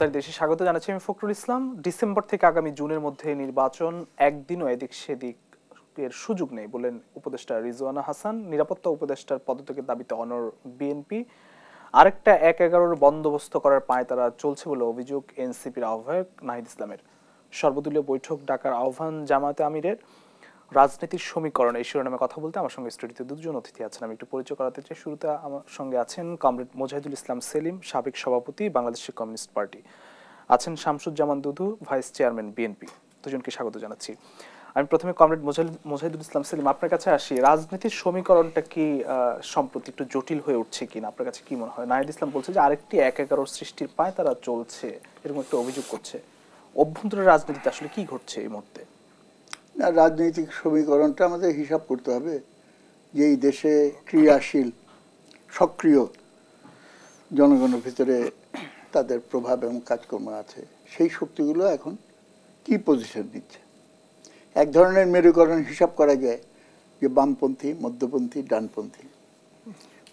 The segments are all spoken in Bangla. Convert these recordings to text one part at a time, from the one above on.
ইফতার দেশে স্বাগত জানাচ্ছি আমি ফখরুল ইসলাম। ডিসেম্বর থেকে আগামী জুনের মধ্যে নির্বাচন, একদিনও এদিক সেদিক এর সুযোগ নেই বলেন উপদেষ্টা রিজওয়ানা হাসান। নিরাপত্তা উপদেষ্টার পদত্যাগের দাবিতে অনড় বিএনপি। আরেকটা ১/১১ বন্দোবস্ত করার পায়তারা চলছে বলে অভিযোগ এনসিপির আহ্বায়ক নাহিদ ইসলামের। সর্বদলীয় বৈঠক ডাকার আহ্বান জামায়াতে আমিরের। রাজনীতির সমীকরণ এই শিরোনামে কথা বলতে আমার সঙ্গে স্টুডিওতে দুজন অতিথি আছেন। আমি একটু পরিচয় করাতে চাই। শুরুতে আমার সঙ্গে আছেন কমরেড মোজাহিদুল ইসলাম সেলিম, সাবেক সভাপতি বাংলাদেশ কমিউনিস্ট পার্টি। আছেন শামসুজ্জামান দুদু, ভাইস চেয়ারম্যান বিএনপি। দুজনকে স্বাগত জানাচ্ছি। আমি প্রথমে কমরেড মোজাহিদুল ইসলাম সেলিম আপনার কাছে আসি। রাজনীতির সমীকরণটা কি সম্প্রতি একটু জটিল হয়ে উঠছে কিনা, আপনার কাছে কি মনে হয়? নাহিদ ইসলাম বলছে যে আরেকটি ১/১১ সৃষ্টির পায় তারা চলছে, এরকম একটা অভিযোগ করছে। অভ্যন্তরীণ রাজনীতিতে আসলে কি ঘটছে এই মুহূর্তে? না, রাজনৈতিক সমীকরণটা আমাদের হিসাব করতে হবে যে এই দেশে ক্রিয়াশীল সক্রিয় জনগণের ভিতরে তাদের প্রভাব এবং কাজকর্ম আছে, সেই শক্তিগুলো এখন কি পজিশন নিচ্ছে। এক ধরনের মেরুকরণ হিসাব করা যায় যে বামপন্থী, মধ্যপন্থী, ডানপন্থী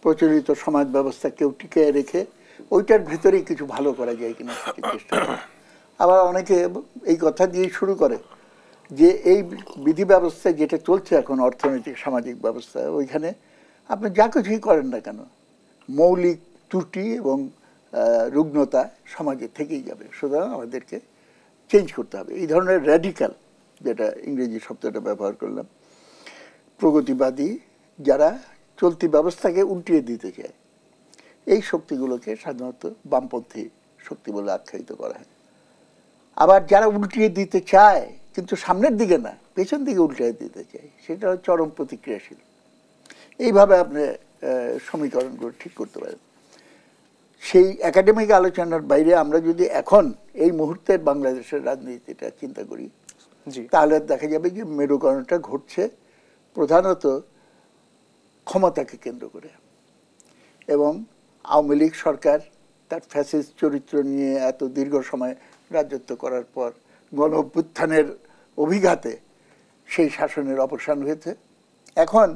প্রচলিত সমাজ ব্যবস্থা কেউ টিকিয়ে রেখে ওইটার ভিতরেই কিছু ভালো করা যায় কিনা সেটি চেষ্টা করে। আবার অনেকে এই কথা দিয়ে শুরু করে যে এই বিধি ব্যবস্থায় যেটা চলছে এখন, অর্থনৈতিক সামাজিক ব্যবস্থা, ওইখানে আপনি যা কিছুই করেন না কেন মৌলিক ত্রুটি এবং রুগ্নতা সমাজে থেকেই যাবে, সুতরাং আমাদেরকে চেঞ্জ করতে হবে। এই ধরনের র্যাডিক্যাল, যেটা ইংরেজি শব্দটা ব্যবহার করলাম, প্রগতিবাদী যারা চলতি ব্যবস্থাকে উল্টিয়ে দিতে চায়, এই শক্তিগুলোকে সাধারণত বামপন্থী শক্তি বলে আখ্যায়িত করা হয়। আবার যারা উল্টিয়ে দিতে চায় কিন্তু সামনের দিকে না, পেছন দিকে উল্টিয়ে দিতে চায়, সেটা চরম প্রতিক্রিয়াশীল। এইভাবে আপনি সমীকরণগুলো ঠিক করতে পারেন। সেই একাডেমিক আলোচনার বাইরে আমরা যদি এখন এই মুহূর্তে বাংলাদেশের রাজনীতিটা চিন্তা করি, তাহলে দেখা যাবে যে মেরুকরণটা ঘটছে প্রধানত ক্ষমতাকে কেন্দ্র করে। এবং আওয়ামী লীগ সরকার তার ফ্যাসিস্ট চরিত্র নিয়ে এত দীর্ঘ সময় রাজত্ব করার পর গণ অভ্যুত্থানের অভিঘাতে সেই শাসনের অবসান হয়েছে। এখন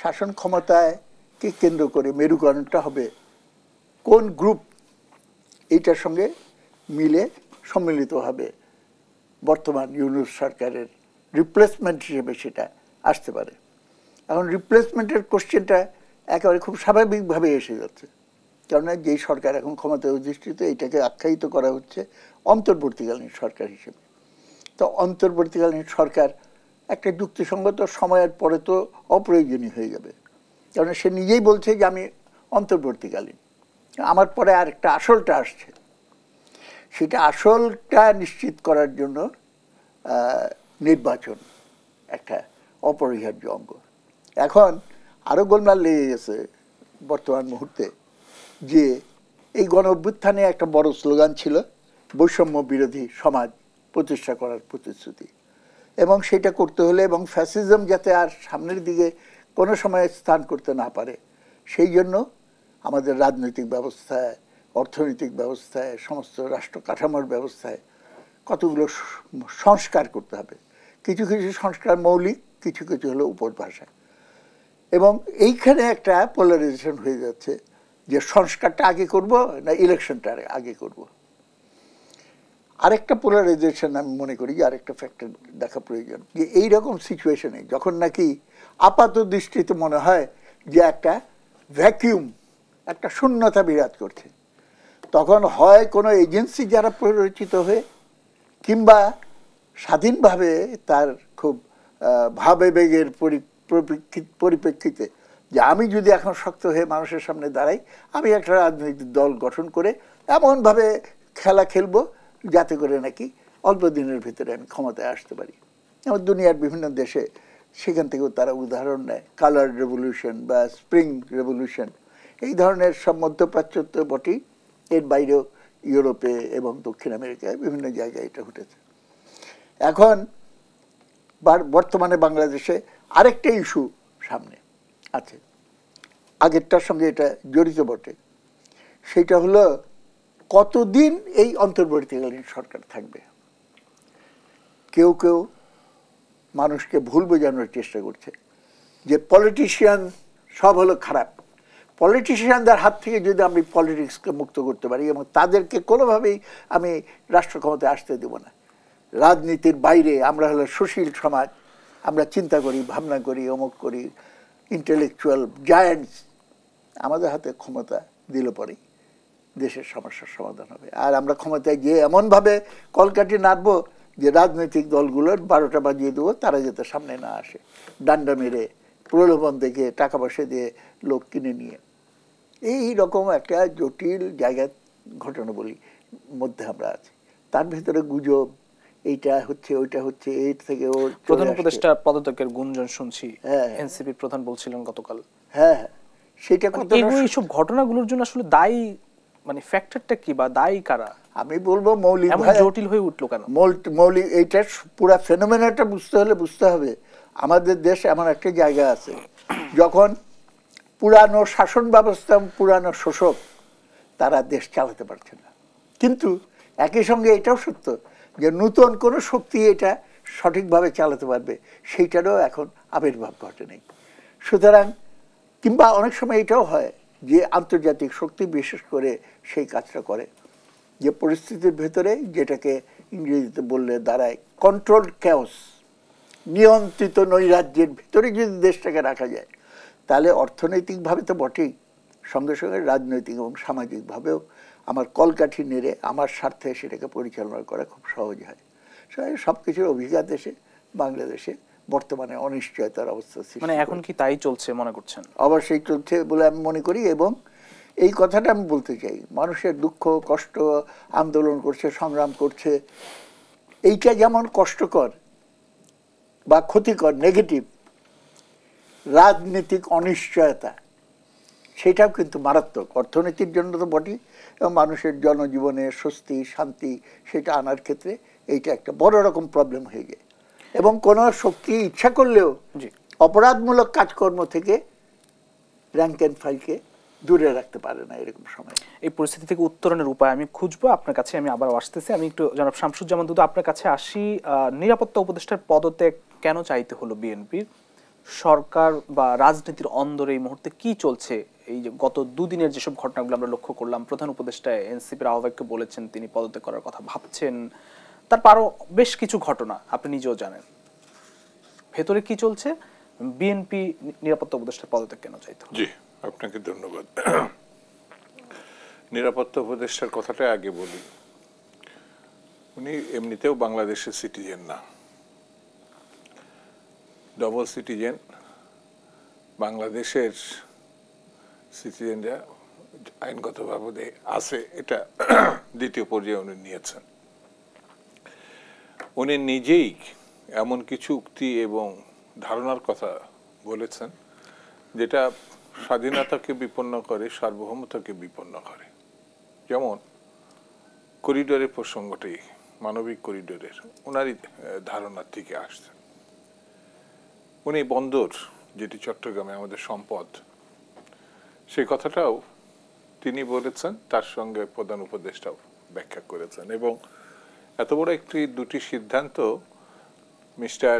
শাসন ক্ষমতাকে কেন্দ্র করে মেরুকরণটা হবে কোন গ্রুপ এইটার সঙ্গে মিলে সম্মিলিতভাবে বর্তমান ইউনূস সরকারের রিপ্লেসমেন্ট হিসেবে সেটা আসতে পারে। এখন রিপ্লেসমেন্টের কোশ্চেনটা একেবারে খুব স্বাভাবিকভাবে এসে যাচ্ছে, কেননা যেই সরকার এখন ক্ষমতায় অধিষ্ঠিত, এটাকে আখ্যায়িত করা হচ্ছে অন্তর্বর্তীকালীন সরকার হিসেবে। তো অন্তর্বর্তীকালীন সরকার একটা যুক্তিসঙ্গত সময়ের পরে তো অপ্রয়োজনীয় হয়ে যাবে, কারণ সে নিজেই বলছে যে আমি অন্তর্বর্তীকালীন, আমার পরে আর একটা আসলটা আসছে। সেটা আসলটা নিশ্চিত করার জন্য নির্বাচন একটা অপরিহার্য অঙ্গ। এখন আরও গোলমাল লেগে গেছে বর্তমান মুহূর্তে যে এই গণ অভ্যুত্থানে একটা বড় স্লোগান ছিল বৈষম্য বিরোধী সমাজ প্রতিষ্ঠা করার প্রতিশ্রুতি, এবং সেটা করতে হলে এবং ফ্যাসিজম যাতে আর সামনের দিকে কোনো সময় স্থান করতে না পারে, সেই জন্য আমাদের রাজনৈতিক ব্যবস্থায়, অর্থনৈতিক ব্যবস্থায়, সমস্ত রাষ্ট্র কাঠামোর ব্যবস্থায় কতগুলো সংস্কার করতে হবে। কিছু কিছু সংস্কার মৌলিক, কিছু কিছু হলো উপরভাষা। এবং এইখানে একটা পোলারাইজেশন হয়ে যাচ্ছে যে সংস্কারটা আগে করব না ইলেকশনটা আগে করব। আরেকটা পোলারাইজেশন আমি মনে করি যে আরেকটা ফ্যাক্টর দেখা প্রয়োজন, যে এইরকম সিচুয়েশনে যখন নাকি আপাত দৃষ্টিতে মনে হয় যে একটা ভ্যাকিউম, একটা শূন্যতা বিরাজ করছে, তখন হয় কোনো এজেন্সি যারা প্ররোচিত হয়ে কিংবা স্বাধীনভাবে তার খুব ভাবাবেগের পরিপ্রেক্ষিতে যে আমি যদি এখন শক্ত হয়ে মানুষের সামনে দাঁড়াই, আমি একটা রাজনৈতিক দল গঠন করে এমনভাবে খেলা খেলবো যাতে করে নাকি অল্প দিনের ভিতরে আমি ক্ষমতায় আসতে পারি। আমার দুনিয়ার বিভিন্ন দেশে সেখান থেকেও তারা উদাহরণ নেয়, কালার রেভলিউশন বা স্প্রিং রেভলিউশন, এই ধরনের সব মধ্যপ্রাচ্য তো বটেই, এর বাইরেও ইউরোপে এবং দক্ষিণ আমেরিকায় বিভিন্ন জায়গায় এটা ঘটেছে। এখন বর্তমানে বাংলাদেশে আরেকটা ইস্যু সামনে আছে, আগেরটার সঙ্গে এটা জড়িত বটে, সেটা হলো কতদিন এই অন্তর্বর্তীকালীন সরকার থাকবে। কেউ কেউ মানুষকে ভুল বোঝানোর চেষ্টা করছে যে পলিটিশিয়ান সব হলো খারাপ, পলিটিশিয়ানদের হাত থেকে যদি আমি পলিটিক্সকে মুক্ত করতে পারি এবং তাদেরকে কোনোভাবেই আমি রাষ্ট্র ক্ষমতায় আসতে দেব না। রাজনীতির বাইরে আমরা হলো সুশীল সমাজ, আমরা চিন্তা করি, ভাবনা করি, অমুক করি, ইন্টেলেকচুয়াল জায়ান্টস। আমাদের হাতে ক্ষমতা দিলে পরেই দেশের সমস্যার সমাধান হবে। আর আমরা ক্ষমতায় গিয়ে এমনভাবে কলকাঠি নাড়বো যে রাজনৈতিক দলগুলোর 12টা বাজিয়ে দেবো, তারা যাতে সামনে না আসে, ডান্ডা মেরে, প্রলোভন দেখে, টাকা পয়সা দিয়ে লোক কিনে নিয়ে। এই রকম একটা জটিল জায়গার ঘটনাবলী মধ্যে আমরা আছি। তার ভিতরে গুজব, এইটা হচ্ছে, ওইটা হচ্ছে, এই থেকে ওর প্রধান উপদেষ্টা পদত্যাগের গুঞ্জন শুনছি, এনসিপির প্রধান বলছিলেন গতকাল। হ্যাঁ, সেটা কত এইসব ঘটনাগুলোর জন্য আসলে দায়ী মানে ফ্যাক্টরটা কি বা দায়ী কারা? আমি বলবো মৌলিক জটিল হয়ে উঠলো কেন? মৌলিক এইটা পুরো ফেনোমেনাটা বুঝতে হলে বুঝতে হবে আমাদের দেশ এমন একটা জায়গা আছে, যখন পুরানো শাসন ব্যবস্থা, পুরানো শোষক তারা দেশ চালাতে পারছে না, কিন্তু একই সঙ্গে এটাও সত্য যে নতুন কোনো শক্তি এটা সঠিকভাবে চালাতে পারবে সেইটারও এখন আবির্ভাব ঘটেনি। সুতরাং কিংবা অনেক সময় এটাও হয় যে আন্তর্জাতিক শক্তি বিশেষ করে সেই কাজটা করে, যে পরিস্থিতির ভেতরে, যেটাকে ইংরেজিতে বললে দাঁড়ায় কন্ট্রোলড ক্যাওস, নিয়ন্ত্রিত নৈরাজ্যের ভিতরে যদি দেশটাকে রাখা যায়, তাহলে অর্থনৈতিকভাবে তো বটেই, সঙ্গে সঙ্গে রাজনৈতিক এবং সামাজিকভাবেও আমার কলকাঠি নেড়ে আমার স্বার্থে সেটাকে পরিচালনা করা খুব সহজ হয়। সব কিছুর অভিজ্ঞতা দেশে, বাংলাদেশে বর্তমানে অনিশ্চয়তার অবস্থা, মানে এখন কি তাই চলছে মনে করছেন? অবশ্যই চলছে বলে আমি মনে করি। এবং এই কথাটা আমি বলতে চাই, মানুষের দুঃখ কষ্ট, আন্দোলন করছে, সংগ্রাম করছে, এইটা যেমন কষ্টকর বা ক্ষতিকর, নেগেটিভ, রাজনৈতিক অনিশ্চয়তা সেটাও কিন্তু মারাত্মক, অর্থনীতির জন্য তো বটেই, এবং মানুষের জনজীবনে স্বস্তি শান্তি সেটা আনার ক্ষেত্রে এইটা একটা বড় রকম প্রবলেম হয়ে যায়। এবং কোনো শক্তি ইচ্ছা করলেও অপরাধমূলক কাজকর্ম থেকে র্যাঙ্ক অ্যান্ড ফাইলকে দূরে রাখতে পারে না এরকম সময়। এই পরিস্থিতি থেকে উত্তরণের উপায় আমি খুঁজবো, আপনার কাছে আমি আবার আসতেছি। আমি একটু জনাব শামসুজ্জামান দুদু আপনার কাছে আসি। নিরাপত্তা উপদেষ্টার পদত্যাগ কেন চাইতে হলো বিএনপির? সরকার বা রাজনীতির অন্দরে এই মুহূর্তে কি চলছে? এই যে গত দুদিনের যেসব ঘটনাগুলো আমরা লক্ষ্য করলাম, প্রধান উপদেষ্টা এনসিপির আহ্বায়ককে বলেছেন তিনি পদত্যাগ করার কথা ভাবছেন, তারপরও বেশ কিছু ঘটনা আপনি নিজেও জানেন, ভেতরে কি চলছে? বিএনপি নিরাপত্তা উপদেষ্টার পদত্যাগ কেন চাইতে হলো? জি, আপনাকে ধন্যবাদ। নিরাপত্তা উপদেষ্টার কথাটা আগে বলি। উনি এমনিতেও বাংলাদেশের সিটিজেন না, ডবল সিটিজেন। বাংলাদেশের সিটিজেনরা আইনগতভাবে আছে, এটা দ্বিতীয় পর্যায়ে উনি নিয়েছেন। উনি নিজেই এমন কিছু উক্তি এবং ধারণার কথা বলেছেন যেটা স্বাধীনতাকে বিপন্ন করে, সার্বভৌমতাকে বিপন্ন করে। যেমন করিডোরের প্রসঙ্গটি, মানবিক করিডোরের ওনারই ধারণার থেকে আসছে। উনি বন্দর, যেটি চট্টগ্রামে আমাদের সম্পদ, সেই কথাটাও তিনি বলেছেন, তার সঙ্গে প্রধান উপদেষ্টাও ব্যাখ্যা করেছেন। এবং এত বড় দুটি সিদ্ধান্ত মিস্টার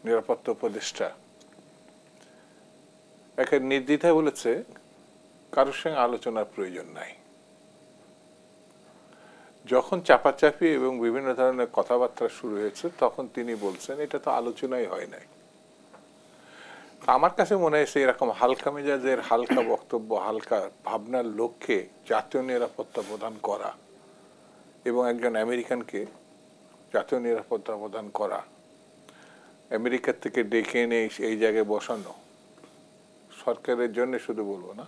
নিরাপত্তা উপদেষ্টা একে নির্দ্বিধায় বলেছে কারোর সঙ্গে আলোচনার প্রয়োজন নাই। যখন চাপাচাপি এবং বিভিন্ন ধরনের কথাবার্তা শুরু হয়েছে তখন তিনি বলছেন এটা তো আলোচনাই হয় নাই। আমার কাছে মনে হয়েছে এরকম হালকা মেজাজের, হালকা বক্তব্য, হালকা ভাবনার লক্ষ্যে জাতীয় নিরাপত্তা প্রদান করা এবং একজন আমেরিকানকে জাতীয় নিরাপত্তা প্রদান করা, আমেরিকার থেকে ডেকে এনে এই জায়গায় বসানো, সরকারের জন্য শুধু বলবো না,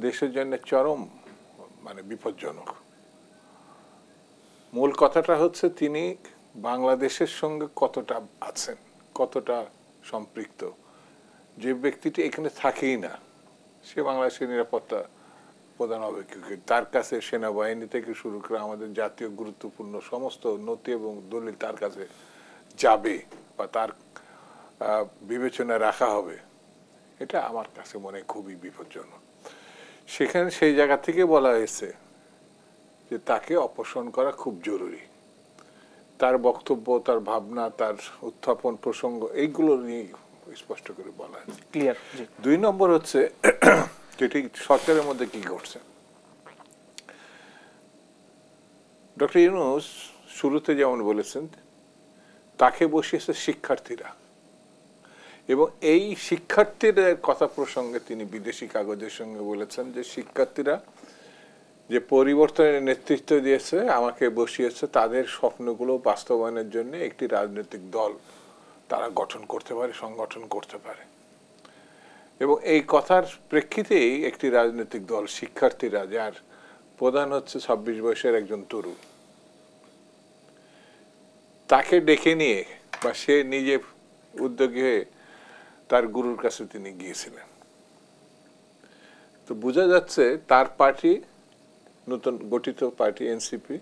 দেশের জন্য চরম বিপজ্জনক। মূল কথাটা হচ্ছে তিনি বাংলাদেশের সঙ্গে কতটা আছেন, কতটা সম্পৃক্ত। যে ব্যক্তিটি এখানে থাকেই না, সে বাংলাদেশের নিরাপত্তা প্রধান অপেক্ষক, তার কাছে সেনাবাহিনী থেকে শুরু করে আমাদের জাতীয় গুরুত্বপূর্ণ সমস্ত নথি এবং দলিল তার কাছে যাবে বা তার বিবেচনায় রাখা হবে, এটা আমার কাছে মনে হয় খুবই বিপজ্জনক। সেখানে সেই জায়গা থেকে বলা হয়েছে যে তাকে অপসারণ করা খুব জরুরি। তার বক্তব্য, তার ভাবনা, তার উত্থাপন প্রসঙ্গ, এইগুলো নিয়ে স্পষ্ট করে বলা হয়েছে। ক্লিয়ার। 2 নম্বর হচ্ছে যেটি সরকারের মধ্যে কি ঘটছে। ডক্টর ইউনূস শুরুতে যেমন বলেছেন, তাকে বসিয়েছে শিক্ষার্থীরা, এবং এই শিক্ষার্থীদের কথা প্রসঙ্গে তিনি বিদেশি কাগজের সঙ্গে বলেছেন যে শিক্ষার্থীরা যে পরিবর্তনের নেতৃত্ব দিয়েছে, আমাকে বসিয়েছে তাদের স্বপ্নগুলো বাস্তবায়নের জন্য একটি রাজনৈতিক দল তারা গঠন করতে পারে, সংগঠন করতে পারে। এবং এই কথার প্রেক্ষিতেই একটি রাজনৈতিক দল শিক্ষার্থীরা, যার প্রধান হচ্ছে 26 বয়সের একজন তরুণ, তাকে ডেকে নিয়ে বা সে নিজে উদ্যোগী হয়ে তার গুরুর কাছে তিনি গিয়েছিলেন। তো বোঝা যাচ্ছে তার পার্টি, নতুন গঠিত পার্টি এনসিপি,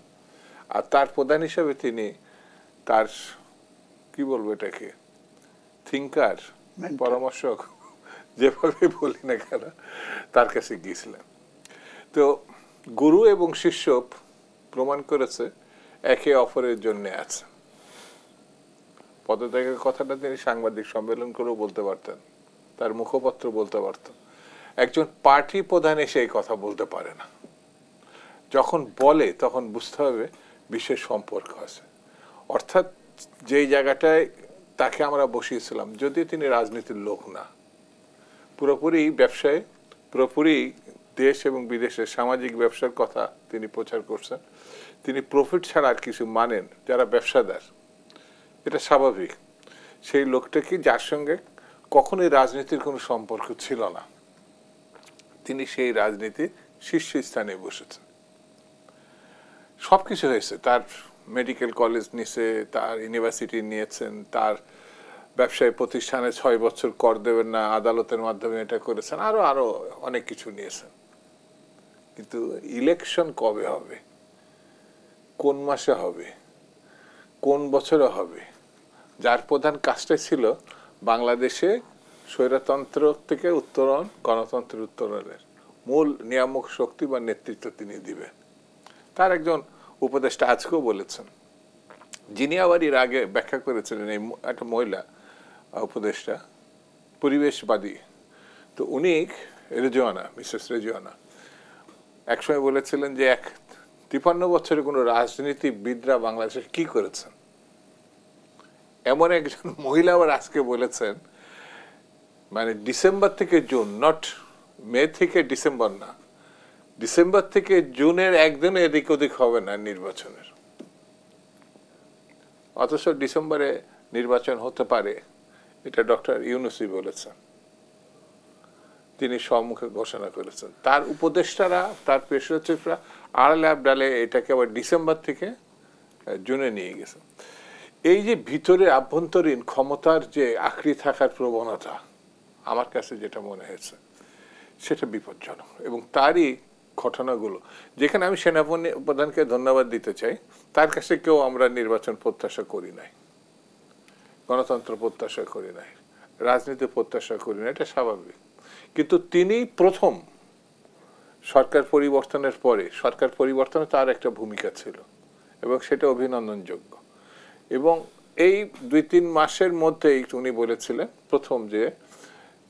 আর তার প্রধান হিসাবে তিনি তার কি বলবো এটাকে থিঙ্কার, পরামর্শক, যেভাবে বলি না কেন, তার কাছে গিয়েছিলেন। তো গুরু এবং শিষ্য প্রমাণ করেছে একে অপরের জন্য আছে। পদত্যাগের কথাটা তিনি সাংবাদিক সম্মেলন করেও বলতে পারতেন, তার মুখপত্র বলতে পারতেন। একজন পার্টি প্রধান এসে এই কথা বলতে পারে না, যখন বলে তখন বুঝতে হবে বিশেষ সম্পর্ক আছে। অর্থাৎ যেই জায়গাটায় তাকে আমরা বসিয়েছিলাম, যদিও তিনি রাজনীতির লোক না, পুরোপুরি ব্যবসায়, পুরোপুরি দেশ এবং বিদেশের সামাজিক ব্যবসার কথা তিনি প্রচার করছেন। তিনি প্রফিট ছাড়া আর কিছু মানেন, যারা ব্যবসাদার, এটা স্বাভাবিক। সেই লোকটাকে, যার সঙ্গে কখনোই রাজনীতির কোনো সম্পর্ক ছিল না, তিনি সেই রাজনীতির শীর্ষস্থানে বসেছেন। সবকিছু হয়েছে, তার মেডিকেল কলেজ নিয়েছে, তার ইউনিভার্সিটি নিয়েছেন, তার ব্যবসায়ী প্রতিষ্ঠানে 6 বছর কর দেবেন না, আদালতের মাধ্যমে এটা করেছেন, আরো আরো অনেক কিছু নিয়েছেন। কিন্তু ইলেকশন কবে হবে, কোন মাসে হবে, কোন বছরে হবে, যার প্রধান কাজটা ছিল বাংলাদেশে স্বৈরতন্ত্র থেকে উত্তরণ, গণতন্ত্রের উত্তরণের মূল নিয়ামক শক্তি বা নেতৃত্ব তিনি দিবেন। তার একজন উপদেষ্টা আজকেও বলেছেন, যিনি আবার এর আগে ব্যাখ্যা করেছিলেন, এই একটা মহিলা উপদেষ্টা, পরিবেশবাদী। তো উনি রেজওয়ানা, মিসেস রেজওয়ানা, একসময় বলেছিলেন যে 53 বছরে কোনো রাজনীতিবিদরা বাংলাদেশে কি করেছেন। এমন একজন মহিলা আবার আজকে বলেছেন, মানে ডিসেম্বর থেকে জুন, নট মে থেকে ডিসেম্বর না, ডিসেম্বর থেকে জুনের একদিন এদিক ওদিক হবে না নির্বাচনের। অথচ ডিসেম্বরে নির্বাচন হতে পারে, এটা ডক্টর ইউনূসই বলেছেন, তিনি সম্মুখে ঘোষণা করেছেন। তার উপদেষ্টারা, তার পেশ সচিবরা আড়ালে আবডালে এটাকে আবার ডিসেম্বর থেকে জুনে নিয়ে গেছে। এই যে ভিতরে আভ্যন্তরীণ ক্ষমতার যে আঁকড়ে থাকার প্রবণতা, আমার কাছে যেটা মনে হয়েছে সেটা বিপজ্জনক। এবং তারই ঘটনাগুলো, যেখানে আমি সেনাবাহিনী প্রধানকে ধন্যবাদ দিতে চাই, তার কাছে কেউ আমরা নির্বাচন প্রত্যাশা করি নাই, গণতন্ত্র প্রত্যাশা করি নাই, রাজনীতি প্রত্যাশা করি না, এটা স্বাভাবিক। কিন্তু তিনি প্রথম সরকার পরিবর্তনের পরে, সরকার পরিবর্তনে তার একটা ভূমিকা ছিল এবং সেটা অভিনন্দনযোগ্য। এবং এই 2-3 মাসের মধ্যেই উনি বলেছিলেন প্রথম যে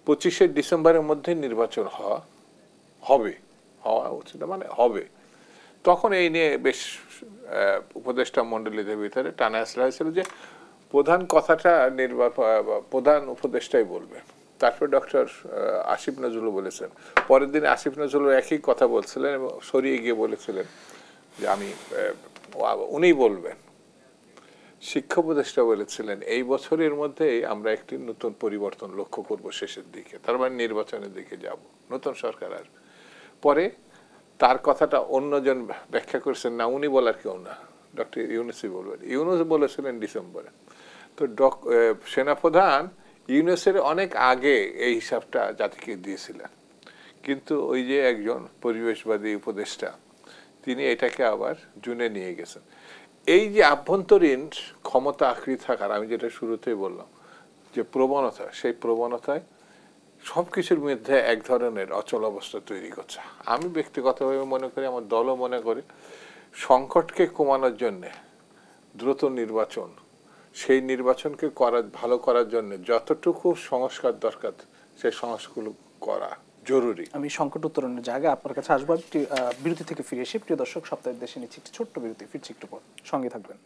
25শে ডিসেম্বরের মধ্যে নির্বাচন হওয়া উচিত, মানে হবে। তখন এই নিয়ে বেশ উপদেষ্টা মণ্ডলীদের ভিতরে টানা আসা হয়েছিল যে প্রধান কথাটা প্রধান উপদেষ্টাই বলবেন। তারপর ডক্টর আসিফ নজরুল বলেছেন, পরের দিন আসিফ নজরুল একই কথা বলছিলেন এবং সরিয়ে গিয়ে বলেছিলেন যে উনিই বলবেন। শিক্ষা উপদেষ্টা বলেছিলেন এই বছরের মধ্যেই আমরা একটি নতুন পরিবর্তন লক্ষ্য করব শেষের দিকে, তার মানে নির্বাচনের দিকে যাব, নতুন সরকার আসবে। পরে তার কথাটা অন্যজন ব্যাখ্যা করেছেন, না উনি বলার কেউ না, ডক্টর ইউনূসই বলবেন। ইউনূস বলেছিলেন ডিসেম্বরে। তো সেনাপ্রধান ইউনূসের অনেক আগে এই হিসাবটা জাতিকে দিয়েছিলেন, কিন্তু ওই যে একজন পরিবেশবাদী উপদেষ্টা, তিনি এটাকে আবার জুনে নিয়ে গেছেন। এই যে আভ্যন্তরীণ ক্ষমতা আঁকড়ে থাকার, আমি যেটা শুরুতেই বললাম যে প্রবণতা, সেই প্রবণতায় সবকিছুর মধ্যে এক ধরনের অচল অবস্থা তৈরি করছে। আমি ব্যক্তিগতভাবে মনে করি, আমার দলও মনে করি, সংকটকে কমানোর জন্যে দ্রুত নির্বাচন, সেই নির্বাচনকে ভালো করার জন্য যতটুকু সংস্কার দরকার সেই সংস্কারগুলো করা জরুরি। আমি সংকট উত্তরণের জায়গায় আপনার কাছে আসবো। একটি বিরতি থেকে ফিরে এসে প্রিয় দর্শক, সপ্তাহের দেশে নিচ্ছি একটি ছোট্ট বিরতি, ফিরছি একটু পর, সঙ্গে থাকবেন।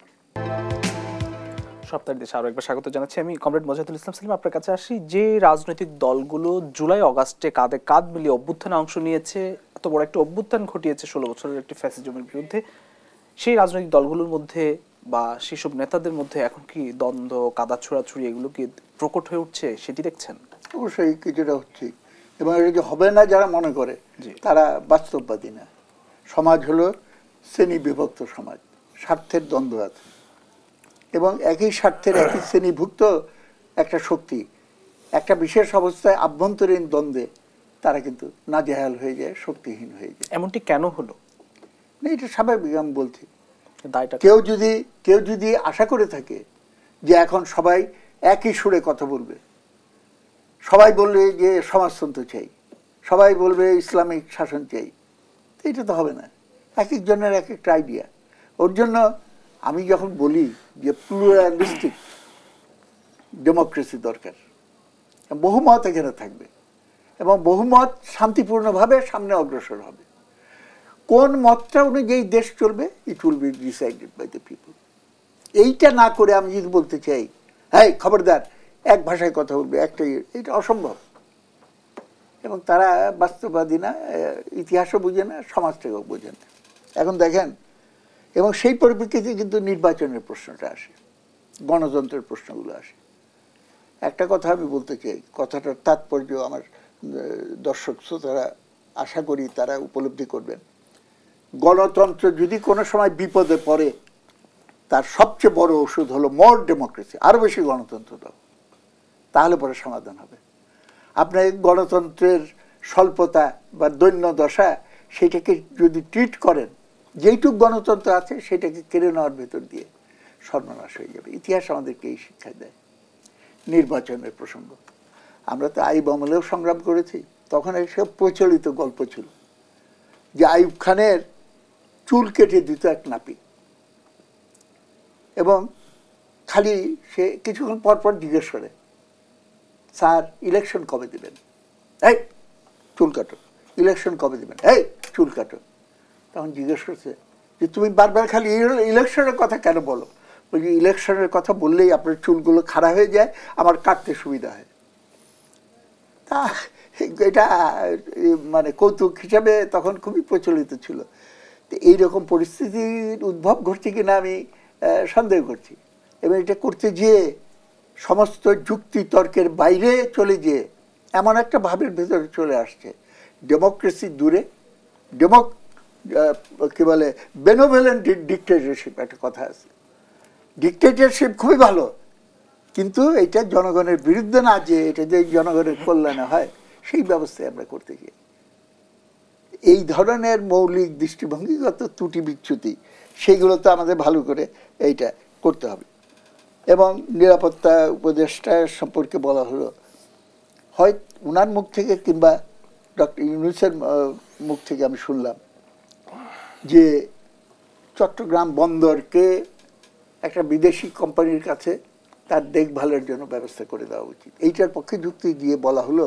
সপ্তাহের দেশে আরো একবার স্বাগত জানাচ্ছি। আমি কমরেড মোজাহিদুল ইসলাম সেলিম। আপনার কাছে আসি, যে রাজনৈতিক দলগুলো জুলাই অগাস্টে কাঁধে কাঁধ মিলিয়ে অভ্যুত্থানে অংশ নিয়েছে, এত বড় একটা অভ্যুত্থান ঘটিয়েছে 16 বছরের একটি ফ্যাসিজমের বিরুদ্ধে, সেই রাজনৈতিক দলগুলোর মধ্যে বা সেসব নেতাদের মধ্যে এখন কি দ্বন্দ্ব, কাদা ছোড়াছুড়ি এগুলো কি প্রকট হয়ে উঠছে, সেটি দেখছেন? অবশ্যই কিছুটা হচ্ছে, এবং এটা যে হবে না যারা মনে করে তারা বাস্তববাদী না। সমাজ হলো শ্রেণী বিভক্ত সমাজ, স্বার্থের দ্বন্দ্ব আছে, এবং একই স্বার্থের একই শ্রেণীভুক্ত একটা শক্তি একটা বিশেষ অবস্থায় আভ্যন্তরীণ দ্বন্দ্বে তারা কিন্তু নাজেহাল হয়ে যায়, শক্তিহীন হয়ে যায়। এমনটি কেন হলো? না, এটা স্বাভাবিক। আমি বলছি, দায়টা কেউ যদি আশা করে থাকে যে এখন সবাই একই সুরে কথা বলবে, সবাই বলবে যে সমাজতন্ত্র চাই, সবাই বলবে ইসলামিক শাসন চাই, তো এটা তো হবে না। এক একজনের এক একটা আইডিয়া। ওর জন্য আমি যখন বলি যে প্লুরালিস্টিক ডেমোক্রেসি দরকার, বহুমত এখানে থাকবে এবং বহুমত শান্তিপূর্ণভাবে সামনে অগ্রসর হবে। কোন মতটা অনুযায়ী দেশ চলবে, it will be decided by the people. এইটা না করে আমি যদি বলতে চাই হ্যাঁ খবরদার এক ভাষায় কথা বলবে, একটাই, এটা অসম্ভব। এবং তারা বাস্তববাদী না, ইতিহাসও বুঝে না, সমাজটাকেও বোঝে না। এখন দেখেন, এবং সেই পরিপ্রেক্ষিতে কিন্তু নির্বাচনের প্রশ্নটা আসে, গণতন্ত্রের প্রশ্নগুলো আসে। একটা কথা আমি বলতে চাই, কথাটার তাৎপর্য আমার দর্শক শ্রোতারা আশা করি তারা উপলব্ধি করবেন। গণতন্ত্র যদি কোনো সময় বিপদে পড়ে, তার সবচেয়ে বড় ওষুধ হলো মোর ডেমোক্রেসি, আরো বেশি গণতন্ত্র দাও, তাহলে পরে সমাধান হবে। আপনি গণতন্ত্রের স্বল্পতা বা দৈন্য দশা সেটাকে যদি ট্রিট করেন, যেইটুক গণতন্ত্র আছে সেটাকে কেড়ে নেওয়ার ভেতর দিয়ে সর্বনাশ হয়ে যাবে। ইতিহাস আমাদেরকে এই শিক্ষা দেয়। নির্বাচনের প্রসঙ্গ, আমরা তো আইয়ুব আমলেও সংগ্রাম করেছি, তখন এসব প্রচলিত গল্প ছিল যে আইয়ুব খানের চুল কেটে দিত এক নাপিত, এবং খালি সে কিছুক্ষণ পর পর জিজ্ঞেস করে, স্যার ইলেকশন কবে দেবেন? এই চুল কাটো। ইলেকশন কবে দেবেন? এই চুল কাটো। তখন জিজ্ঞেস করছে যে তুমি বারবার খালি ইলেকশনের কথা কেন বলো? ওই যে ইলেকশনের কথা বললেই আপনার চুলগুলো খাড়া হয়ে যায়, আমার কাটতে সুবিধা হয়। তা এটা মানে কৌতুক হিসাবে তখন খুবই প্রচলিত ছিল। তো এইরকম পরিস্থিতির উদ্ভব ঘটছে কিনা আমি সন্দেহ করছি। এবং এটা করতে গিয়ে সমস্ত যুক্তি তর্কের বাইরে চলে গিয়ে এমন একটা ভাবের ভেতরে চলে আসছে, ডেমোক্রেসি দূরে, কি বলে বেনোভেলেন্ট ডিক্টেটরশিপ একটা কথা আছে। ডিক্টেটরশিপ খুবই ভালো, কিন্তু এটা জনগণের বিরুদ্ধে না, যে এটা যে জনগণের কল্যাণে হয়, সেই ব্যবস্থায় আমরা করতে গিয়ে এই ধরনের মৌলিক দৃষ্টিভঙ্গিগত ত্রুটি বিচ্যুতি, সেইগুলো তো আমাদের ভালো করে এইটা করতে হবে। এবং নিরাপত্তা উপদেষ্টা সম্পর্কে বলা হলো, হয় উনার মুখ থেকে কিংবা ডক্টর ইউনূসের মুখ থেকে আমি শুনলাম যে চট্টগ্রাম বন্দরকে একটা বিদেশি কোম্পানির কাছে তার দেখভালের জন্য ব্যবস্থা করে দেওয়া উচিত। এইটার পক্ষে যুক্তি দিয়ে বলা হলো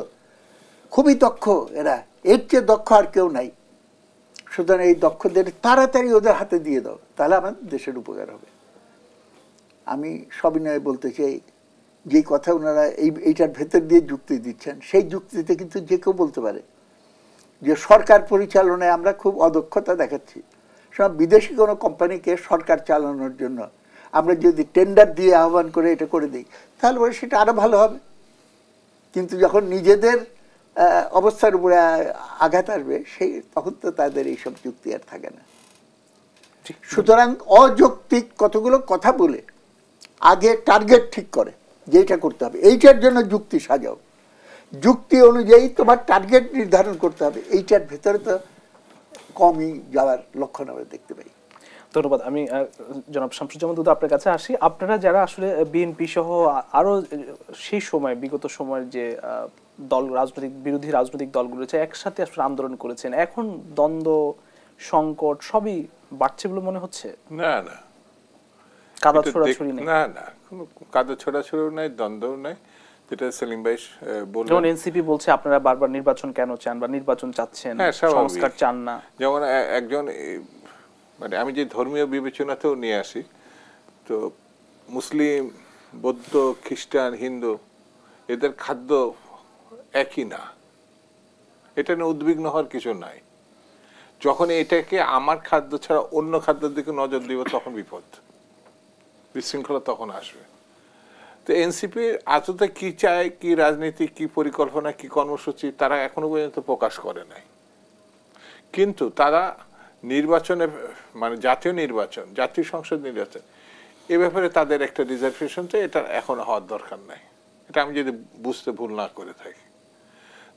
খুবই দক্ষ এরা, এর চেয়ে দক্ষ আর কেউ নাই, সুতরাং এই দক্ষদের তাড়াতাড়ি ওদের হাতে দিয়ে দাও, তাহলে আমাদের দেশের উপকার হবে। আমি সবিনয়ে বলতে চাই, যে কথা ওনারা এইটার ভেতর দিয়ে যুক্তি দিচ্ছেন, সেই যুক্তিতে কিন্তু যে কেউ বলতে পারে যে সরকার পরিচালনায় আমরা খুব অদক্ষতা দেখাচ্ছি। সব বিদেশি কোনো কোম্পানিকে সরকার চালানোর জন্য আমরা যদি টেন্ডার দিয়ে আহ্বান করে এটা করে দিই, তাহলে পরে সেটা আরো ভালো হবে। কিন্তু যখন নিজেদের অবস্থার উপরে আঘাত আসবে, সেই তখন তো তাদের এইসব যুক্তি আর থাকে না। সুতরাং অযৌক্তিক কতগুলো কথা বলে আগে টার্গেট ঠিক করে যে এটা করতে হবে, এইটার জন্য যুক্তি সাজাও, যুক্তি অনুযায়ী তোমার টার্গেট নির্ধারণ করতে হবে, এইটার ভেতরে তো কমই যাওয়ার লক্ষণ আমরা দেখতে পাই। ধন্যবাদ। আমি জনাব শামসুজ্জামান দুদু আপনার কাছে আসি। আপনারা যারা আসলে বিএনপি সহ আরো সেই সময় বিগত সময়ের যে দল, রাজনৈতিক বিরোধী রাজনৈতিক দলগুলো একসাথে আসলে আন্দোলন করেছেন, এখন দ্বন্দ্ব সংকট সবই বাড়ছে বলে মনে হচ্ছে? না না, কাদা ছোড়াছুড়ি নেই, না না, কোনো কাদা ছোড়াছুড়িও নাই, দ্বন্দ্বও নাই। যেটা সেলিম ভাই বললেন, যেমন এনসিপি বলছে আপনারা বারবার নির্বাচন কেন চান বা নির্বাচন চাচ্ছেন, হ্যাঁ, স্বাভাবিক। সংস্কার চান না। যেমন একজন মানে আমি যে ধর্মীয় বিবেচনাতেও নিয়ে আসি, তো মুসলিম, বৌদ্ধ, খ্রিস্টান, হিন্দু এদের খাদ্য একই না, এটা নিয়ে উদ্বিগ্ন হওয়ার কিছু নাই। যখন এটাকে আমার খাদ্য ছাড়া অন্য খাদ্যের দিকে নজর দিব তখন বিপদ, বিশৃঙ্খলা তখন আসবে। তো এনসিপি আদতে কি চায়, কি রাজনীতি, কি পরিকল্পনা, কি কর্মসূচি তারা এখনো পর্যন্ত প্রকাশ করে নাই। কিন্তু তারা নির্বাচনে মানে জাতীয় নির্বাচন, জাতীয় সংসদ নির্বাচন এ ব্যাপারে তাদের একটা রিজার্ভেশন, তো এটা এখন হওয়ার দরকার নাই। এটা আমি যদি বুঝতে ভুল না করে থাকি।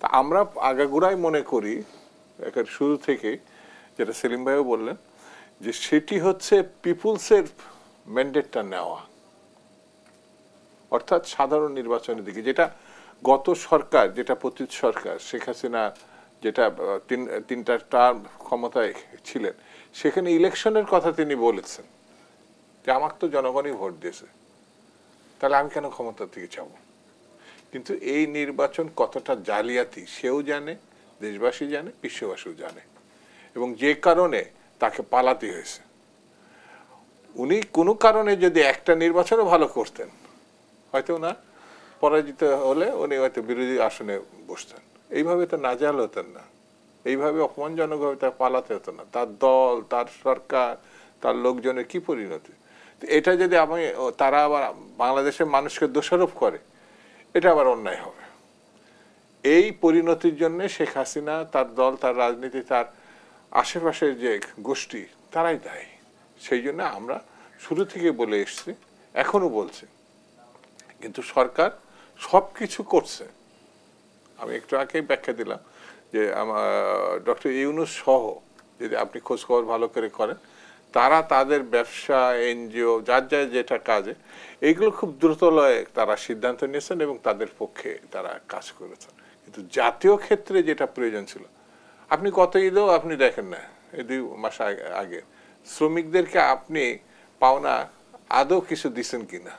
তা আমরা আগাগোড়াই মনে করি একের শুরু থেকে, যেটা সেলিম ভাইও বললেন, যে সেটি হচ্ছে পিপুলসের ম্যান্ডেটটা নেওয়া, অর্থাৎ সাধারণ নির্বাচনের দিকে। যেটা গত সরকার, যেটা পতিত সরকার শেখ হাসিনা যেটা তিনটা টার্ম ক্ষমতায় ছিলেন, সেখানে ইলেকশনের কথা তিনি বলেছেন যে আমাকে তো জনগণই ভোট দিয়েছে, তাহলে আমি কেন ক্ষমতার দিকে যাব। কিন্তু এই নির্বাচন কতটা জালিয়াতি সেও জানে, দেশবাসী জানে, বিশ্ববাসীও জানে, এবং যে কারণে তাকে পালাতে হয়েছে। উনি কোনো কারণে যদি একটা নির্বাচনও ভালো করতেন, হয়তো না পরাজিত হলে উনি হয়তো বিরোধী আসনে বসতেন। এইভাবে তো নাজেহাল হতেন না, এইভাবে অপমানজনকভাবে তার পালাতে হতো না। তার দল, তার সরকার, তার লোকজনের কি পরিণতি। এটা যদি তারা আবার বাংলাদেশের মানুষকে দোষারোপ করে, এটা আবার অন্যায় হবে। এই পরিণতির জন্য শেখ হাসিনা, তার দল, তার রাজনীতি, তার আশেপাশের যে গোষ্ঠী তারাই দায়ী। সেই জন্য আমরা শুরু থেকে বলে এসছি, এখনো বলছি। কিন্তু সরকার সব কিছু করছে। আমি একটু আগেই ব্যাখ্যা দিলাম যে আমার ডক্টর ইউনূস সহ যদি আপনি খোঁজখবর ভালো করে করেন, তারা তাদের ব্যবসা, এনজিও, যার যার যেটা কাজে, এইগুলো খুব দ্রুতলয়ে তারা সিদ্ধান্ত নিয়েছেন এবং তাদের পক্ষে তারা কাজ করেছেন। কিন্তু জাতীয় ক্ষেত্রে যেটা প্রয়োজন ছিল, আপনি গত ঈদেও আপনি দেখেন না, এই 2 মাস আগে শ্রমিকদেরকে আপনি পাওনা আদৌ কিছু দিচ্ছেন কিনা।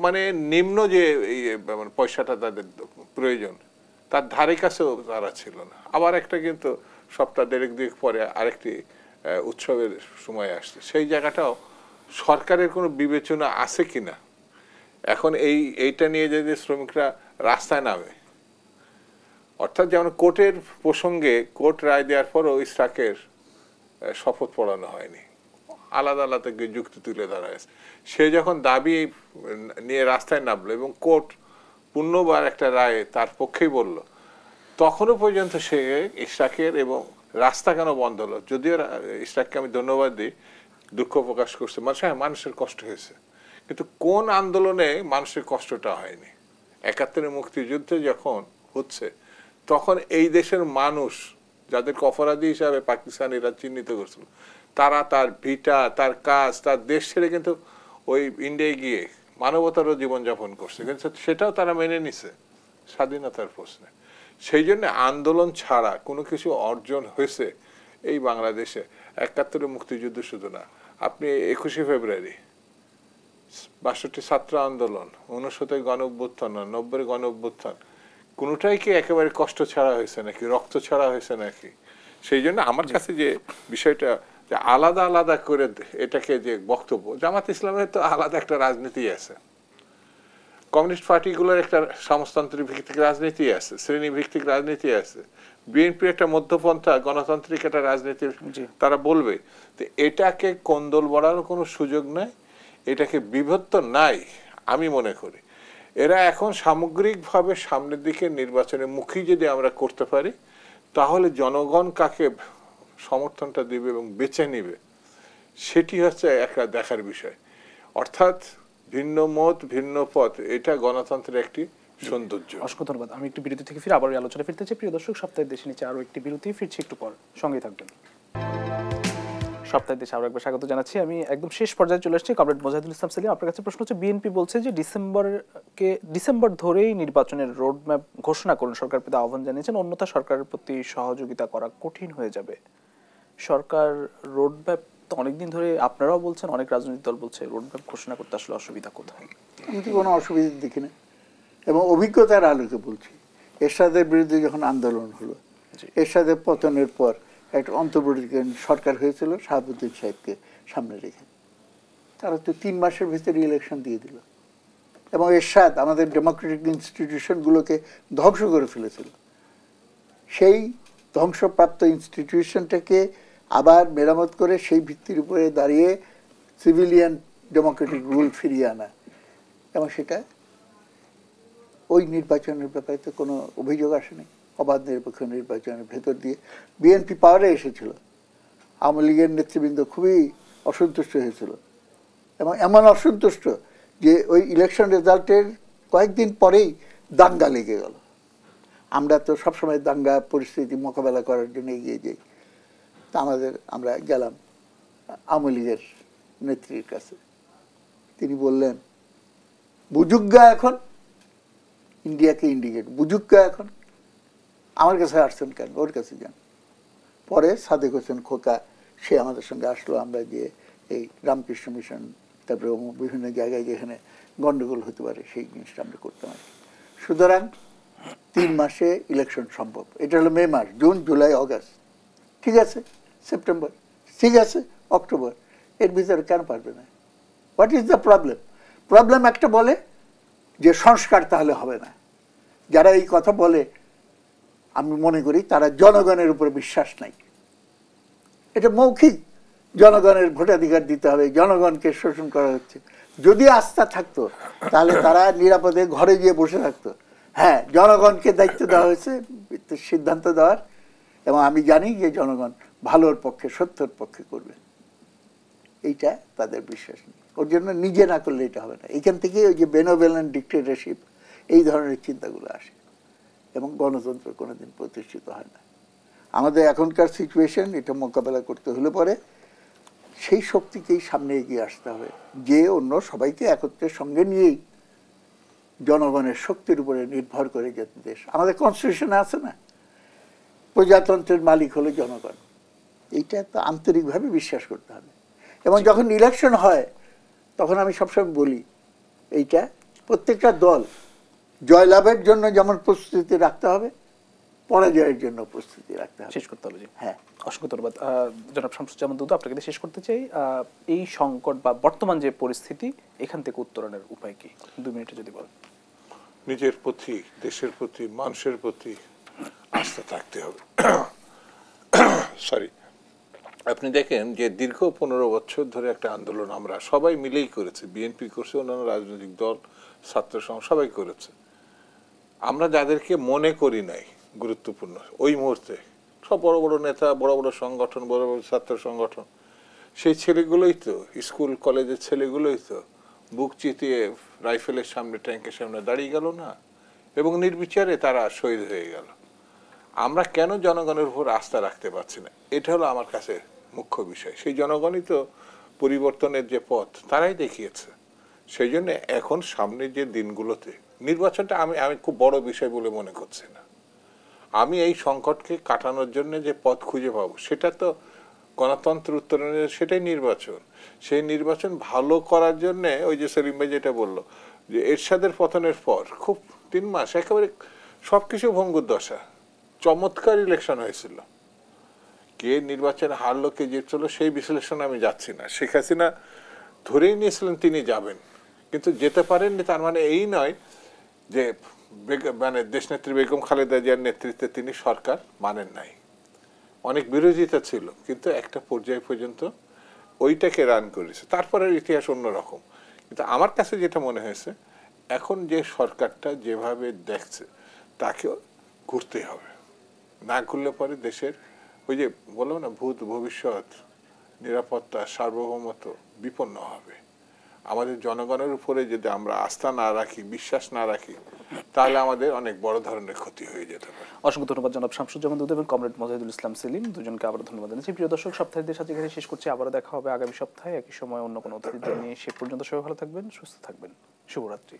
মানে নিম্ন যে পয়সাটা তাদের প্রয়োজন, তার ধারে কাছেও তারা ছিল না। আবার একটা কিন্তু সপ্তাহ 1.5 পরে আরেকটি উৎসবের সময় আসছে, সেই জায়গাটাও সরকারের কোনো বিবেচনা আছে কিনা। এখন এইটা নিয়ে যদি শ্রমিকরা রাস্তায় নামে, অর্থাৎ যেমন কোর্টের প্রসঙ্গে কোর্ট রায় দেওয়ার পরও ইসরাকের শপথ পড়ানো হয়নি, আলাদা আলাদা যুক্তি তুলে ধরা হয়েছে। সে যখন দাবি নিয়ে রাস্তায় নামলো এবং কোর্ট পূর্ণবার একটা রায় তার পক্ষেই বলল, তখনও পর্যন্ত সে ইসরাকের এবং রাস্তা কেন বন্ধ হলো। যদিও ইসরাককে আমি ধন্যবাদ দিই, দুঃখ প্রকাশ করছে, মানুষের কষ্ট হয়েছে, কিন্তু কোন আন্দোলনে মানুষের কষ্টটা হয়নি। 71-এর মুক্তিযুদ্ধে যখন হচ্ছে, তখন এই দেশের মানুষ যাদেরকে অপরাধী হিসাবে পাকিস্তানিরা চিহ্নিত করছিল, তারা তার ভিটা, তার কাজ, তার দেশ ছেড়ে কিন্তু ওই ইন্ডিয়ায় গিয়ে মানবতারও জীবনযাপন করছে, কিন্তু সেটাও তারা মেনে নিছে স্বাধীনতার প্রশ্নে। সেই জন্য আন্দোলন ছাড়া কোনো কিছু অর্জন হয়েছে এই বাংলাদেশে 71-এর মুক্তিযুদ্ধ শুধু না, আপনি 21শে ফেব্রুয়ারি, 62 ছাত্র আন্দোলন, 59 গণ অভ্যুত্থান, 90-এর গণ অভ্যুত্থান, কোনোটাই কি একেবারে কষ্ট ছাড়া হয়েছে নাকি, রক্ত ছাড়া হয়েছে নাকি। সেই জন্য আমার কাছে যে বিষয়টা যে আলাদা আলাদা করে এটাকে যে বক্তব্য, জামাত ইসলামের তো আলাদা একটা রাজনীতি আছে, কমিউনিস্ট পার্টিগুলোর একটা সমাজতান্ত্রিক ভিত্তিক রাজনীতি আছে, শ্রেণী ভিত্তিক রাজনীতি আছে, বিএনপির একটা মধ্যপন্থা গণতান্ত্রিক একটা রাজনীতি তারা বলবে। তো এটাকে কোন্দল বড়ার কোনো সুযোগ নাই, এটাকে বিভক্ত নাই। আমি মনে করি এরা এখন সামগ্রিকভাবে সামনের দিকে নির্বাচনের মুখী যদি আমরা করতে পারি, তাহলে জনগণ কাকে সমর্থনটা দিবে এবং বেছে নিবে, সেটি হচ্ছে একটা দেখার বিষয়। অর্থাৎ ভিন্ন মত, ভিন্ন পথ, এটা গণতন্ত্রের একটি সৌন্দর্য। অসংখ্য ধন্যবাদ। আমি একটু বিরতি থেকে ফিরে আবার আলোচনা ফিরতে চাই। প্রিয় দর্শক, সপ্তাহের দেশে নিচে আরো একটি বিরতি, ফিরছি একটু পর, সঙ্গেই থাকবেন। সপ্তাহের দেশে আরো একবার স্বাগত জানাচ্ছি। আমি একদম শেষ পর্যায়ে চলে আসছি। কমরেড মোজাহিদুল ইসলাম সেলিম, আপনার কাছে প্রশ্ন হচ্ছে, বিএনপি বলছে যে ডিসেম্বর ধরেই নির্বাচনের রোডম্যাপ ঘোষণা করুন, সরকার প্রতি আহ্বান জানিয়েছেন, অন্যথা সরকারের প্রতি সহযোগিতা করা কঠিন হয়ে যাবে। সরকার রোডম্যাপ তো অনেকদিন ধরে আপনারাও বলছেন, অনেক রাজনৈতিক দল বলছে রোডম্যাপ ঘোষণা করতে আসলে অসুবিধা কোথায়? আমি তো কোনো অসুবিধা দেখি না, এবং অভিজ্ঞতার আলোকে বলছি। এরশাদের বিরুদ্ধে যখন আন্দোলন হলো, এরশাদের পতনের পর একটা অন্তর্বর্তীকালীন সরকার হয়েছিল শাহাবুদ্দিন সাহেবকে সামনে রেখে। তারা তো 3 মাসের ভিতরে ইলেকশন দিয়ে দিল, এবং এরশাদ আমাদের ডেমোক্রেটিক ইনস্টিটিউশনগুলোকে ধ্বংস করে ফেলেছিল। সেই ধ্বংসপ্রাপ্ত ইনস্টিটিউশনটাকে আবার মেরামত করে সেই ভিত্তির উপরে দাঁড়িয়ে সিভিলিয়ান ডেমোক্রেটিক রুল ফিরিয়ে আনা, এবং সেটা ওই নির্বাচনের ব্যাপারে তো কোনো অভিযোগ আসেনি। অবাধ নিরপেক্ষ নির্বাচনের ভেতর দিয়ে বিএনপি পাওয়ারে এসেছিল। আওয়ামী লীগের নেতৃবৃন্দ খুবই অসন্তুষ্ট হয়েছিল, এবং এমন অসন্তুষ্ট যে ওই ইলেকশন রেজাল্টের কয়েকদিন পরেই দাঙ্গা লেগে গেল। আমরা তো সবসময় দাঙ্গা পরিস্থিতি মোকাবেলা করার জন্য এগিয়ে যাই। তা আমরা গেলাম আওয়ামী লীগের নেত্রীর কাছে। তিনি বললেন, বুজুগ্গা এখন ইন্ডিয়াকে ইন্ডিকেট, বুজুগ্গা এখন আমার কাছে আসছেন কেন, ওর কাছে যান। পরে সাদেক হোসেন খোকা সে আমাদের সঙ্গে আসলো। আমরা গিয়ে এই রামকৃষ্ণ মিশন, তারপরে বিভিন্ন জায়গায় যেখানে গন্ডগোল হতে পারে সেই জিনিসটা আমরা করতাম। সুতরাং 3 মাসে ইলেকশন সম্ভব। এটা হলো মে মাস, জুন, জুলাই, অগাস্ট, ঠিক আছে, সেপ্টেম্বর, ঠিক আছে, অক্টোবর, এর ভিতরে কেন পারবে না? What is the problem? Problem একটা বলে যে সংস্কার তাহলে হবে না। যারা এই কথা বলে আমি মনে করি তারা জনগণের উপরে বিশ্বাস নাই। এটা মৌখিক, জনগণের ভোটাধিকার দিতে হবে, জনগণকে শোষণ করা হচ্ছে। যদি আস্থা থাকতো তাহলে তারা নিরাপদে ঘরে গিয়ে বসে থাকতো। হ্যাঁ, জনগণকে দায়িত্ব দেওয়া হয়েছে সিদ্ধান্ত দেওয়ার, এবং আমি জানি যে জনগণ ভালোর পক্ষে, সত্যের পক্ষে করবে। এইটা তাদের বিশ্বাস নেই। ওর জন্য নিজে না করলে এটা হবে না। এইখান থেকে ওই যে বেনোভেলেন্ট ডিক্টেটরশিপ, এই ধরনের চিন্তাগুলো আসে, এবং গণতন্ত্র কোনোদিন প্রতিষ্ঠিত হয় না। আমাদের এখনকার সিচুয়েশন, এটা মোকাবেলা করতে হলে পরে সেই শক্তিকেই সামনে এগিয়ে আসতে হবে, যে অন্য সবাইকে একত্রের সঙ্গে নিয়েই জনগণের শক্তির উপরে নির্ভর করে যেতে দেশ। আমাদের কনস্টিটিউশনে আছে না, প্রজাতন্ত্রের মালিক হলো জনগণ। এইটা তো আন্তরিকভাবে বিশ্বাস করতে হবে। এবং যখন ইলেকশন হয় তখন আমি সবসময় বলি, এইটা প্রত্যেকটা দল জয়লাভের জন্য যেমন প্রস্তুতি রাখতে হবে, পরাজয়ের জন্য প্রস্তুতি রাখতে হবে। শেষ করতে হবে। হ্যাঁ, অসংখ্য ধন্যবাদ জনাব শামসুজ্জামান দুদু। আপনাকে শেষ করতে চাই, এই সংকট বা বর্তমান যে পরিস্থিতি, এখান থেকে উত্তরণের উপায় কি 2 মিনিটে যদি বলেন। নিজের প্রতি, দেশের প্রতি, মানুষের প্রতি আস্থা থাকতে হবে। সরি, আপনি দেখেন যে দীর্ঘ 15 বছর ধরে একটা আন্দোলন আমরা সবাই মিলেই করেছি। বিএনপি করছে, অন্যান্য রাজনৈতিক দল, ছাত্র সংঘ সবাই করেছে। আমরা যাদেরকে মনে করি নাই গুরুত্বপূর্ণ ওই মুহূর্তে, সব বড় বড় নেতা, বড় বড় সংগঠন, বড় বড় ছাত্র সংগঠন, সেই ছেলেগুলোই তো, স্কুল কলেজের ছেলেগুলোই তো বুক চিতিয়ে রাইফেলের সামনে, ট্যাঙ্কের সামনে দাঁড়িয়ে গেল না, এবং নির্বিচারে তারা শহীদ হয়ে গেল। আমরা কেন জনগণের উপর আস্থা রাখতে পারছি না? এটা হলো আমার কাছে মুখ্য বিষয়। সেই জনগণই তো পরিবর্তনের যে পথ তারাই দেখিয়েছে। সেই জন্য এখন সামনের যে দিনগুলোতে নির্বাচনটা আমি খুব বড় বিষয় বলে মনে করছি না। আমি এই সংকটকে কাটানোর জন্য যে পথ খুঁজে পাবো, সেটা তো গণতন্ত্র উত্তরণের, সেটাই নির্বাচন। সেই নির্বাচন ভালো করার জন্য ওই যে সেলিম ভাই যেটা বললো, যে এরশাদের পতনের পর খুব 3 মাস একেবারে সবকিছু ভঙ্গুর দশা, চমৎকার ইলেকশন হয়েছিল। কে নির্বাচনে হারলো, কে জিতলো, সেই বিশ্লেষণে আমি যাচ্ছি না। শেখ হাসিনা ধরেই নিয়েছিলেন তিনি যাবেন, কিন্তু যেতে পারেননি। তার মানে এই নয় যে মানে দেশনেত্রী বেগম খালেদা জিয়ার নেতৃত্বে তিনি সরকার মানেন নাই। অনেক বিরোধিতা ছিল, কিন্তু একটা পর্যায় পর্যন্ত ওইটাকে রান করেছে। তারপরের ইতিহাস অন্যরকম। কিন্তু আমার কাছে যেটা মনে হয়েছে, এখন যে সরকারটা যেভাবে দেখছে, তাকে ঘুরতে হবে। না ঘুরলে পরে দেশের ওই যে বলবো না, ভূত ভবিষ্যৎ, নিরাপত্তা, সার্বভৌমত্ব বিপন্ন হবে। আমাদের জনগণের উপরে যদি আমরা আস্থা না রাখি, বিশ্বাস না রাখি, তাহলে আমাদের অনেক বড় ধরনের ক্ষতি হয়ে যেতে পারে। অসংখ্য ধন্যবাদ জনাব শামসুজ্জামান দুদু এবং কমরেড মোজাহিদুল ইসলাম সেলিম, দুজনকে আবারও ধন্যবাদ জানাচ্ছি। প্রিয় দর্শক, সপ্তাহের সাথে এখানে শেষ করছি। আবারও দেখা হবে আগামী সপ্তাহে একই সময় অন্য কোনো অতিথি নিয়ে। সে পর্যন্ত সবাই ভালো থাকবেন, সুস্থ থাকবেন। শুভরাত্রি।